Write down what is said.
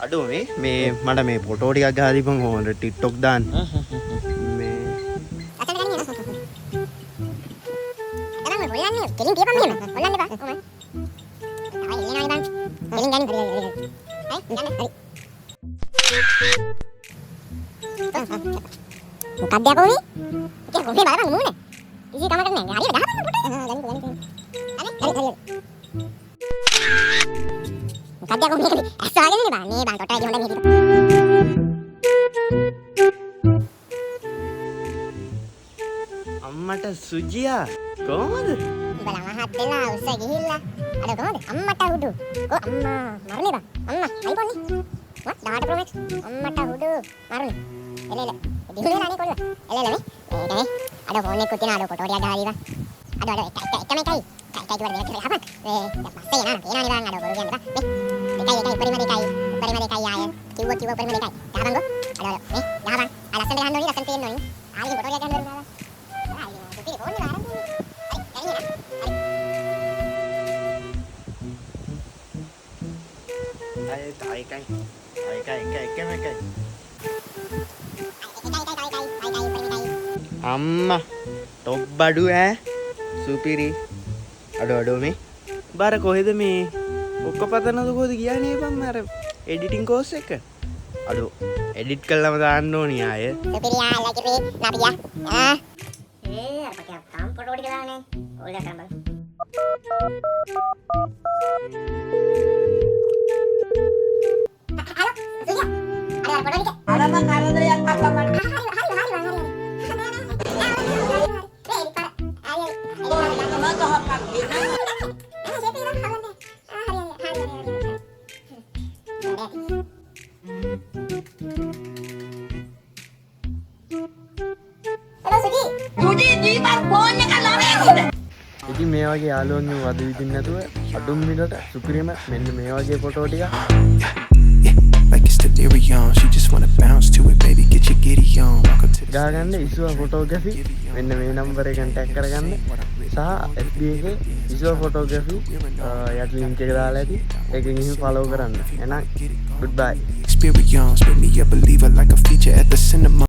අඩෝ මේ මට මේ ෆොටෝ ටිකක් ගහලා දීපන් කොහොමද TikTok දාන්න. මේ මොකක්ද යකෝ මේ? ඒක කොහේ බලන්න මූණ. කිසි කමකට නැහැ. හරියට ගහපන්න පොට. ගනින්. හරි. මොකක්ද යකෝ මේක? ඇස්සාගෙන ඉන්නේ බා. මේ බා ටොටයි හොඳ මේක. අම්මට සුජියා කොහමද? උඹලා මහත් වෙලා උස්ස ගිහිල්ලා. අර කොහොමද? අම්මට උඩු. කො අම්මා මරුනේ බා. අම්මා අයිපොන්නේ. වත් 18 Pro Max. අම්මට උඩු මරුනේ. එලෙල. දිනුනේ නේ කොල්ල. එලෙල මේ. ඒකනේ. අර ෆෝන් එක උතින අර ෆොටෝ ටික ගහලා දීවා. අද එකම එකයි. කයි කිව්වද මේක හපක්. මේ පස්සේ යනවා. පේනවනේ බං අර බොරු කියන්නේ බා. මේ. එකයි උපරිම දෙකයි ආය. කිව්ව උපරිම දෙකයි. ගහබංගෝ. අද මේ ගහබං. ආ ලස්සන ගහන්න ඕනි ලස්සන පේන්න ඕනි. ආයේ ෆොටෝ ටික ගන්න බැරිද? ආයේ දුපේ ෆෝන් එක අරන් අම්මා ටොප් බඩු ඈ සුපිරි අඩෝ මේ බාර කොහෙද මේ ඔක්කොපතනද කොහෙද ගියානේ බම් අර එඩිටින් කෝස් එක අඩෝ එඩිට් කළාම දාන්න ඕනි ආය සුපිරි ආලා කිරේ නබියා අර පටියක් තාම ෆොටෝ ටික දාන්නේ ඔයලා කරන් බලන්න ඉතින් මේ වගේ යාළුවන්ගේ වද විදින්න නැතුව අඩුම් මිලට සුපිරිම මෙන්න මේ වගේ ෆොටෝ ටික like it's delirium. She just wanna bounce to it, baby. Get your giddy on. Welcome to the ගාගන්න ඉස්සුව ෆොටෝග්‍රැෆි මෙන්න මේ නම්බර් එකෙන් ටැග් කරගන්න සහ FB එකේ ඉස්සුව ෆොටෝග්‍රැෆි යට ලින්ක් එක දාලා ඇති ඒකෙන් ගිහින් ෆලෝ කරන්න එහෙනම් goodbye experience. Made me a believer like a feature at the cinema.